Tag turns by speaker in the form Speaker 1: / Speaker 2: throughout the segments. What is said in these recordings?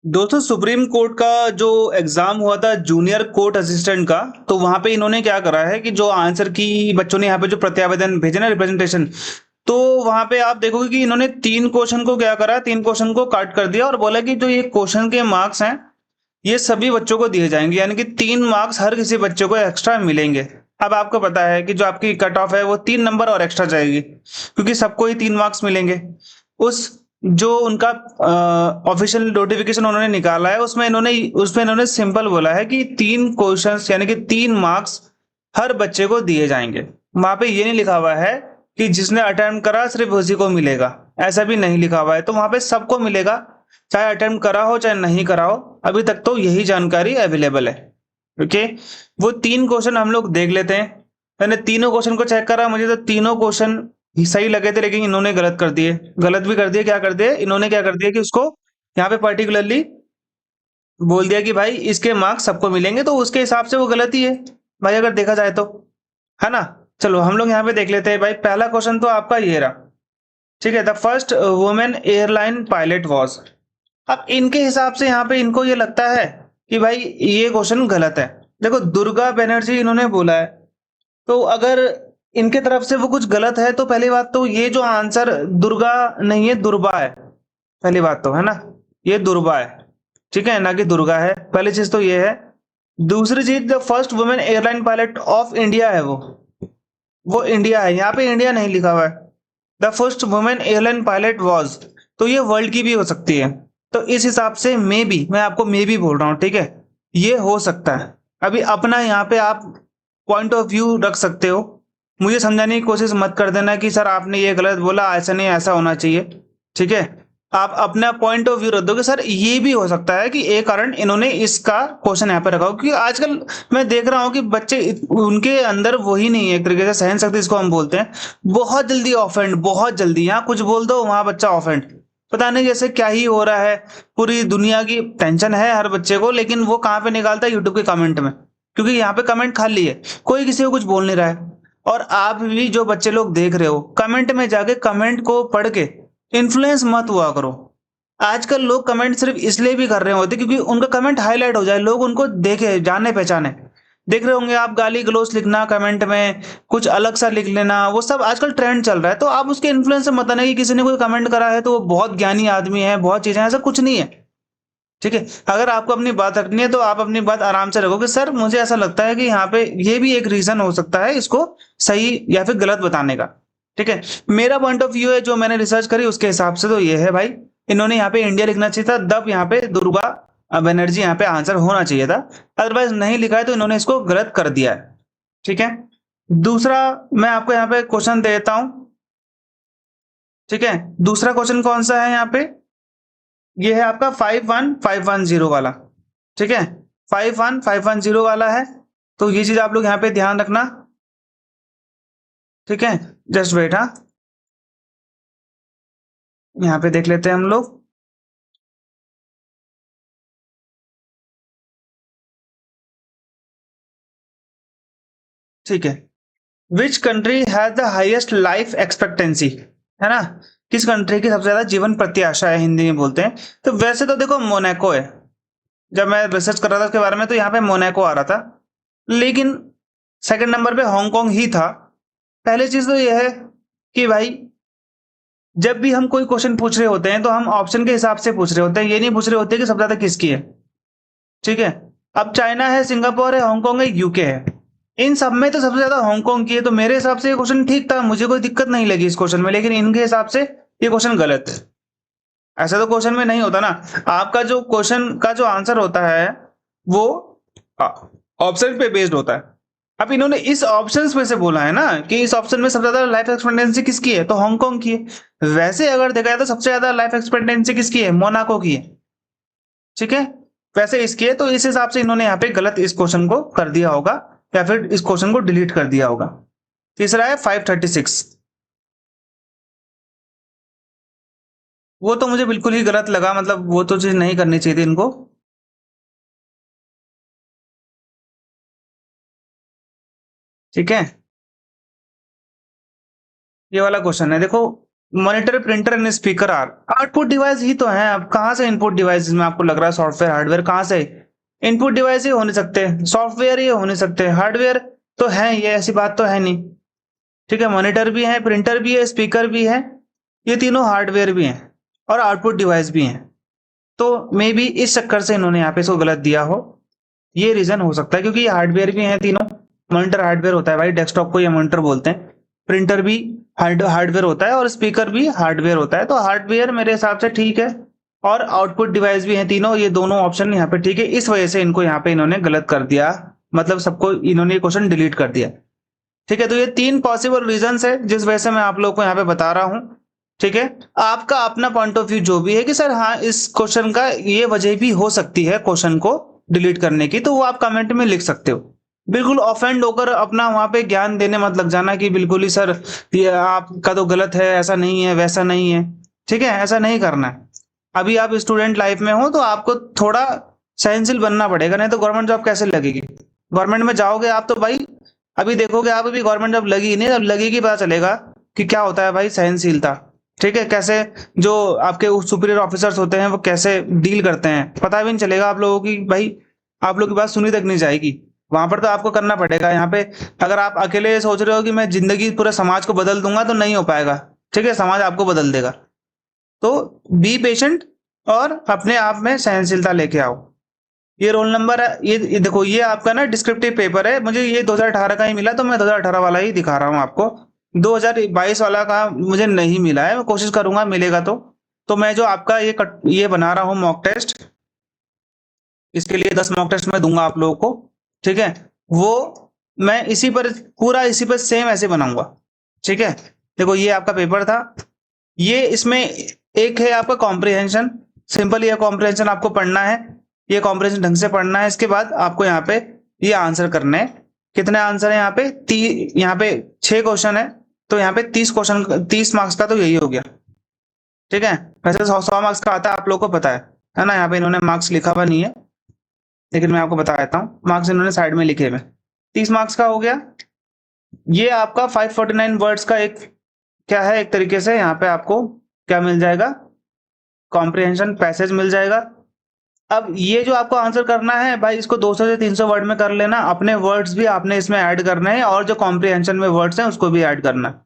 Speaker 1: दोस्तों supreme court का जो एग्जाम हुआ था जूनियर कोर्ट असिस्टेंट का, तो वहां पे इन्होंने क्या करा है कि जो आंसर की बच्चों ने यहाँ पे जो प्रत्यावेदन भेजे ना रिप्रेजेंटेशन, तो वहां पे आप देखोगे कि इन्होंने 3 क्वेश्चन को क्या करा, 3 क्वेश्चन को काट कर दिया और बोला कि जो ये क्वेश्चन के मार्क्स हैं ये सभी बच्चों को दिए जाएंगे, यानी कि 3 मार्क्स हर किसी बच्चे को एक्स्ट्रा मिलेंगे। अब आपको पता है कि जो आपकी कट ऑफ है वो 3 नंबर और एक्स्ट्रा जाएगी, क्योंकि सबको ही 3 मार्क्स मिलेंगे। उस जो उनका ऑफिशियल नोटिफिकेशन उन्होंने निकाला है उसमें इन्होंने सिंपल बोला है कि 3 क्वेश्चंस यानी कि 3 मार्क्स हर बच्चे को दिए जाएंगे। वहां पे ये नहीं लिखा हुआ है कि जिसने अटेम्प्ट करा सिर्फ उसी को मिलेगा, ऐसा भी नहीं लिखा हुआ है। तो वहां पे सबको मिलेगा, चाहे अटेम्प्ट करा हो चाहे नहीं करा हो। अभी तक तो यही जानकारी अवेलेबल है। ओके, वो 3 क्वेश्चन हम लोग देख लेते हैं। मैंने तीनों क्वेश्चन को चेक करा, मुझे तो तीनों क्वेश्चन ही सही लगे थे, लेकिन इन्होंने गलत कर दिए। गलत भी कर दिए, क्या कर दिए इन्होंने, क्या कर दिया कि उसको यहाँ पे पर्टिकुलरली बोल दिया कि भाई इसके मार्क्स सबको मिलेंगे, तो उसके हिसाब से वो गलत ही है भाई, अगर देखा जाए तो, है ना। चलो हम लोग यहाँ पे देख लेते हैं भाई। पहला क्वेश्चन तो आपका ये रहा, ठीक है। The first women airline pilot was. अब इनके हिसाब से यहाँ पे इनको ये लगता है कि भाई ये क्वेश्चन गलत है। देखो दुर्गा बनर्जी इन्होंने बोला है, तो अगर इनके तरफ से वो कुछ गलत है तो पहली बात तो ये जो आंसर दुर्गा नहीं है, दुर्बा है। पहली बात तो है ना, ये दुर्बा है, ठीक है, ना कि दुर्गा है। पहली चीज तो ये है। दूसरी चीज, the first women airline pilot of India है, वो इंडिया है, यहाँ पे इंडिया नहीं लिखा हुआ है। The first women airline pilot was, तो ये वर्ल्ड की भी हो सकती है। तो इस हिसाब से मे बी, मैं आपको मे बी बोल रहा हूँ, ठीक है, ये हो सकता है। अभी अपना यहाँ पे आप पॉइंट ऑफ व्यू रख सकते हो, मुझे समझाने की कोशिश मत कर देना कि सर आपने ये गलत बोला, ऐसा नहीं ऐसा होना चाहिए, ठीक है। आप अपना पॉइंट ऑफ व्यू रख दो कि सर ये भी हो सकता है कि एक कारण इन्होंने इसका क्वेश्चन यहाँ पे रखा हो, क्योंकि आजकल मैं देख रहा हूँ कि बच्चे उनके अंदर वही नहीं है, एक तरीके से सहन शक्ति इसको हम बोलते हैं, बहुत जल्दी ऑफेंड, बहुत जल्दी, यहाँ कुछ बोल दो वहां बच्चा ऑफेंड। पता नहीं जैसे क्या ही हो रहा है। पूरी दुनिया की टेंशन है हर बच्चे को, लेकिन वो कहाँ पे निकालता है, यूट्यूब के कमेंट में, क्योंकि यहाँ पे कमेंट खाली है, कोई किसी को कुछ बोल नहीं रहा है। और आप भी जो बच्चे लोग देख रहे हो, कमेंट में जाके कमेंट को पढ़ के इन्फ्लुएंस मत हुआ करो। आजकल लोग कमेंट सिर्फ इसलिए भी कर रहे होते क्योंकि उनका कमेंट हाईलाइट हो जाए, लोग उनको देखे, जाने पहचाने। देख रहे होंगे आप, गाली गलौज लिखना कमेंट में, कुछ अलग सा लिख लेना, वो सब आजकल ट्रेंड चल रहा है। तो आप उसके इन्फ्लुएंस से मत आना कि किसी ने कोई कमेंट करा है तो वो बहुत ज्ञानी आदमी है, बहुत चीजें, ऐसा कुछ नहीं है, ठीक है। अगर आपको अपनी बात रखनी है तो आप अपनी बात आराम से रखो कि सर मुझे ऐसा लगता है कि यहाँ पे ये भी एक रीजन हो सकता है इसको सही या फिर गलत बताने का, ठीक है। मेरा पॉइंट ऑफ व्यू है, जो मैंने रिसर्च करी उसके हिसाब से तो ये है भाई, इन्होंने यहाँ पे इंडिया लिखना चाहिए था, दब यहाँ पे दुर्गा बनर्जी यहाँ पे आंसर होना चाहिए था। अदरवाइज नहीं लिखा है तो इन्होंने इसको गलत कर दिया है, ठीक है। दूसरा मैं आपको यहाँ पे क्वेश्चन देता हूं, ठीक है। दूसरा क्वेश्चन कौन सा है यहाँ पे, ये है आपका 51510 वाला, ठीक है। 51510 वाला है, तो ये चीज आप लोग यहाँ पे ध्यान रखना, ठीक है। जस्ट वेट, हाँ, यहाँ पे देख लेते हैं हम लोग, ठीक है। Which country has the highest life expectancy, है ना, किस कंट्री की सबसे ज्यादा जीवन प्रत्याशा है, हिंदी में बोलते हैं। तो वैसे तो देखो मोनाको है, जब मैं रिसर्च कर रहा था उसके बारे में तो यहाँ पे मोनाको आ रहा था, लेकिन सेकंड नंबर पे हांगकांग ही था। पहली चीज तो यह है कि भाई जब भी हम कोई क्वेश्चन पूछ रहे होते हैं तो हम ऑप्शन के हिसाब से पूछ रहे होते हैं, ये नहीं पूछ रहे होते कि सबसे ज्यादा किसकी है, ठीक है। अब चाइना है, सिंगापुर है, हांगकांग है, यूके है, इन सब में तो सबसे ज्यादा हांगकांग की है, तो मेरे हिसाब से ये क्वेश्चन ठीक था, मुझे कोई दिक्कत नहीं लगी इस क्वेश्चन में। लेकिन इनके हिसाब से ये क्वेश्चन गलत है। ऐसा तो क्वेश्चन में नहीं होता ना, आपका जो क्वेश्चन का जो आंसर होता है वो ऑप्शन पे बेस्ड होता है। अब इन्होंने इस ऑप्शंस में से बोला है ना कि इस ऑप्शन में सबसे ज्यादा लाइफ एक्सपेक्टेंसी किसकी है, तो हांगकांग की है। वैसे अगर देखा जाए तो सबसे ज्यादा लाइफ एक्सपेक्टेंसी किसकी है, मोनाको की है, ठीक है। वैसे इसकी है, तो इस हिसाब से इन्होंने यहाँ पे गलत इस क्वेश्चन को कर दिया होगा, या फिर इस क्वेश्चन को डिलीट कर दिया होगा। तीसरा है 536, वो तो मुझे बिल्कुल ही गलत लगा, मतलब वो तो चीज नहीं करनी चाहिए थी इनको, ठीक है। ये वाला क्वेश्चन है देखो, monitor, printer and speaker are output device ही तो है। अब कहाँ से इनपुट डिवाइस में आपको लग रहा है सॉफ्टवेयर हार्डवेयर, कहाँ से इनपुट डिवाइस ही हो नहीं सकते, सॉफ्टवेयर ही हो नहीं सकते, हार्डवेयर तो है, ये ऐसी बात तो है नहीं। ठीक है, मॉनिटर भी है, प्रिंटर भी है, स्पीकर भी है, ये तीनों हार्डवेयर भी हैं और आउटपुट डिवाइस भी हैं। तो मे बी इस चक्कर से इन्होंने यहाँ पे इसको गलत दिया हो, ये रीजन हो सकता है, क्योंकि ये हार्डवेयर भी हैं तीनों। मॉनिटर हार्डवेयर होता है भाई, डेस्कटॉप को ये मॉनिटर बोलते हैं। प्रिंटर भी हार्डवेयर होता है और स्पीकर भी हार्डवेयर होता है, तो हार्डवेयर मेरे हिसाब से ठीक है। और आउटपुट डिवाइस भी हैं तीनों, ये दोनों ऑप्शन यहाँ पे ठीक है। इस वजह से इनको यहाँ पे इन्होंने गलत कर दिया, मतलब सबको इन्होंने क्वेश्चन डिलीट कर दिया। ठीक है, तो ये 3 पॉसिबल रीजंस है जिस वजह से मैं आप लोगों को यहाँ पे बता रहा हूँ। ठीक है, आपका अपना पॉइंट ऑफ व्यू जो भी है कि सर हाँ इस क्वेश्चन का ये वजह भी हो सकती है क्वेश्चन को डिलीट करने की, तो वो आप कमेंट में लिख सकते हो। बिल्कुल ऑफेंड होकर अपना वहां पे ज्ञान देने मत लग जाना कि बिल्कुल ही सर ये आपका तो गलत है, ऐसा नहीं है, वैसा नहीं है। ठीक है, ऐसा नहीं करना है। अभी आप स्टूडेंट लाइफ में हो तो आपको थोड़ा सहनशील बनना पड़ेगा, नहीं तो गवर्नमेंट जॉब कैसे लगेगी। गवर्नमेंट में जाओगे आप तो भाई, अभी देखोगे आप, अभी गवर्नमेंट जॉब लगी नहीं, जब लगेगी पता चलेगा कि क्या होता है भाई सहनशीलता। ठीक है, कैसे जो आपके सुपीरियर ऑफिसर्स होते हैं वो कैसे डील करते हैं, पता भी नहीं चलेगा आप लोगों की भाई, आप लोग की बात सुनी तक नहीं जाएगी। वहां पर तो आपको करना पड़ेगा। यहाँ पे अगर आप अकेले सोच रहे हो कि मैं जिंदगी पूरे समाज को बदल दूंगा तो नहीं हो पाएगा। ठीक है, समाज आपको बदल देगा। तो बी पेशेंट और अपने आप में सहनशीलता लेके आओ। ये रोल नंबर है, ये देखो, ये आपका ना डिस्क्रिप्टिव पेपर है, मुझे ये 2018 का ही मिला, तो मैं 2018 वाला ही दिखा रहा हूँ आपको। 2022 वाला का मुझे नहीं मिला है, मैं कोशिश करूंगा मिलेगा तो मैं जो आपका ये बना रहा हूँ मॉक टेस्ट, इसके लिए 10 मॉक टेस्ट मैं दूंगा आप लोगों को। ठीक है, वो मैं इसी पर पूरा इसी पर सेम ऐसे बनाऊंगा। ठीक है, देखो ये आपका पेपर था, ये इसमें एक है आपका कॉम्प्रिहेंशन। सिंपल ये कॉम्प्रिहेंशन आपको पढ़ना है, ये कॉम्प्रिहेंशन ढंग से पढ़ना है। इसके बाद आपको यहाँ पे ये आंसर करने हैं। कितने आंसर है यहाँ पे? यहाँ पे 6 क्वेश्चन है, तो यहाँ पे 30 क्वेश्चन, 30 मार्क्स का तो यही हो गया। ठीक है, वैसे 100 मार्क्स का आता है, आप लोगों को पता है ना। यहाँ पे इन्होंने मार्क्स लिखा हुआ नहीं है, लेकिन मैं आपको बता देता हूँ, मार्क्स इन्होंने साइड में लिखे हुए। 30 मार्क्स का हो गया। ये आपका 549 वर्ड्स का एक क्या है, एक तरीके से यहाँ पे आपको क्या मिल जाएगा, कॉम्प्रिहेंशन पैसेज मिल जाएगा। अब ये जो आपको आंसर करना है भाई, इसको 200 से 300 वर्ड में कर लेना। अपने वर्ड्स भी आपने इसमें ऐड करने हैं और जो कॉम्प्रिहेंशन में वर्ड्स हैं उसको भी ऐड करना।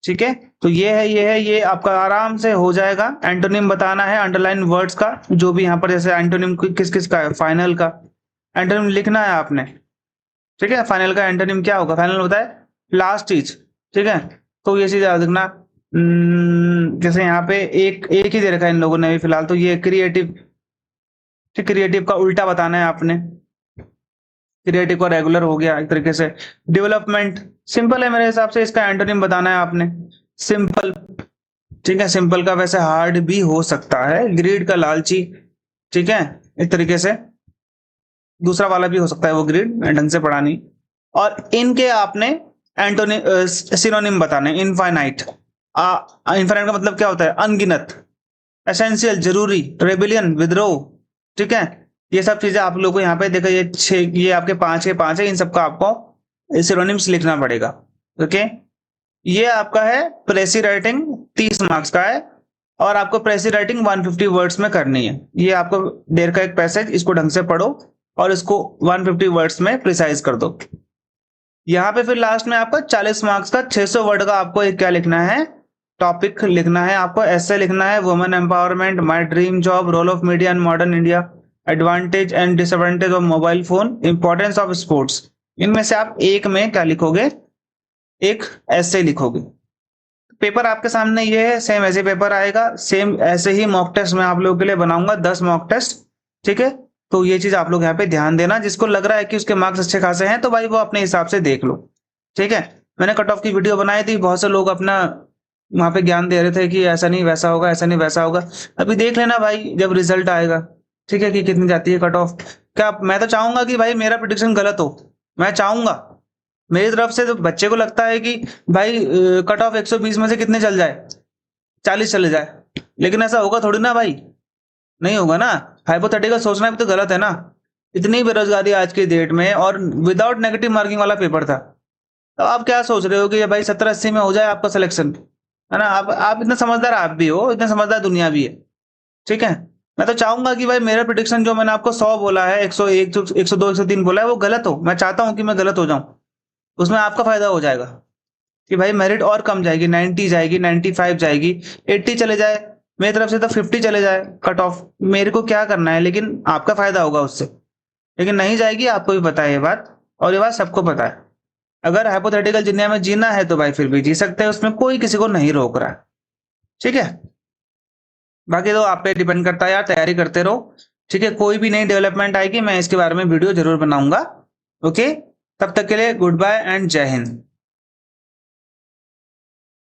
Speaker 1: ठीक है, तो ये आपका आराम से हो जाएगा। एंटोनिम बताना है, अंडरलाइन वर्ड्स का जो भी यहाँ पर, जैसे एंटोनिम किस किस का है, फाइनल का एंटोनिम लिखना है आपने। ठीक है, फाइनल का एंटोनिम क्या होगा? फाइनल होता है लास्ट चीज। ठीक है, तो ये चीज याद रखना। जैसे यहाँ पे एक ही दे रखा है इन लोगों ने भी फिलहाल, तो ये क्रिएटिव। ठीक, क्रिएटिव का उल्टा बताना है आपने। क्रिएटिव का रेगुलर हो गया एक तरीके से। डेवलपमेंट सिंपल है मेरे हिसाब से, इसका एंटोनिम बताना है आपने, सिंपल। ठीक है, सिंपल का वैसे हार्ड भी हो सकता है। ग्रीड का लालची। ठीक है, इस तरीके से दूसरा वाला भी हो सकता है वो ग्रीड, ढंग से पढ़ा नहीं। और इनके आपने एंटोनिम सिनोनिम बताने, इनफाइनाइट। इनफाइनाइट का मतलब क्या होता है? अनगिनत, एसेंशियल जरूरी, रेबिलियन विद्रोह। ठीक है, ये सब चीजें आप लोगों को यहाँ पे देखो, ये आपके 5 के 5 है, इन सबका आपको सिनोनिम्स लिखना पड़ेगा। ओके, ये आपका है प्रेसी राइटिंग, 30 मार्क्स का है, और आपको प्रेसी राइटिंग 150 वर्ड्स में करनी है। ये आपको देर का एक पैसेज, इसको ढंग से पढ़ो और इसको 150 वर्ड्स में प्रिसाइज कर दो। यहाँ पे फिर लास्ट में आपका 40 मार्क्स का 600 वर्ड का आपको एक क्या लिखना है, टॉपिक लिखना है आपको, ऐसे लिखना है, women empowerment, my dream job, role of media in modern India, advantage and disadvantage of mobile phone, importance of sports. इनमें से आप एक में क्या लिखोगे? एक ऐसे लिखोगे। पेपर आपके सामने ये है, सेम ऐसे पेपर आएगा, सेम ऐसे ही मॉक टेस्ट मैं आप लोगों के लिए बनाऊंगा, 10 मॉक टेस्ट। ठीक है, तो ये चीज आप लोग यहाँ पे ध्यान देना। जिसको लग रहा है कि उसके मार्क्स अच्छे खासे हैं तो भाई वो अपने हिसाब से देख लो। ठीक है, मैंने कट ऑफ की वीडियो बनाई थी, बहुत से लोग अपना वहां पे ज्ञान दे रहे थे कि ऐसा नहीं वैसा होगा, ऐसा नहीं वैसा होगा। अभी देख लेना भाई जब रिजल्ट आएगा, ठीक है, कि कितनी जाती है कट ऑफ। क्या मैं तो चाहूंगा कि भाई मेरा प्रिडिक्शन गलत हो, मैं चाहूंगा मेरी तरफ से। तो बच्चे को लगता है कि भाई कट ऑफ 120 में से कितने चल जाए, 40 चले जाए, लेकिन ऐसा होगा थोड़ी ना भाई, नहीं होगा ना। हाइपोथेटिकल सोचना भी तो गलत है ना। इतनी बेरोजगारी आज की डेट में, और विदाउट नेगेटिव मार्किंग वाला पेपर था, तो आप क्या सोच रहे हो कि भाई 70-80 में हो जाए आपका सिलेक्शन? है ना? आप इतना समझदार आप भी हो, इतना समझदार दुनिया भी है, ठीक है? मैं तो चाहूंगा कि भाई मेरा प्रिडिक्शन जो मैंने आपको 100 बोला है, 101, 102, 103 बोला है, वो गलत हो। मैं चाहता हूं कि मैं गलत हो जाऊं, उसमें आपका फायदा हो जाएगा कि भाई मेरिट और कम जाएगी, 90 जाएगी, 95 जाएगी, 80 चले जाए, मेरी तरफ से तो 50 चले जाए कट ऑफ, मेरे को क्या करना है, लेकिन आपका फायदा होगा उससे। लेकिन नहीं जाएगी, आपको भी पता है ये बात, और ये बात सबको पता है। अगर हाइपोथेटिकल दुनिया में जीना है तो भाई फिर भी जी सकते हैं, उसमें कोई किसी को नहीं रोक रहा है, ठीक है? बाकी तो आप पे डिपेंड करता है यार, तैयारी करते रहो, ठीक है? कोई भी नई डेवलपमेंट आएगी मैं इसके बारे में वीडियो जरूर बनाऊंगा। ओके, तब तक के लिए गुड बाय एंड जय हिंद।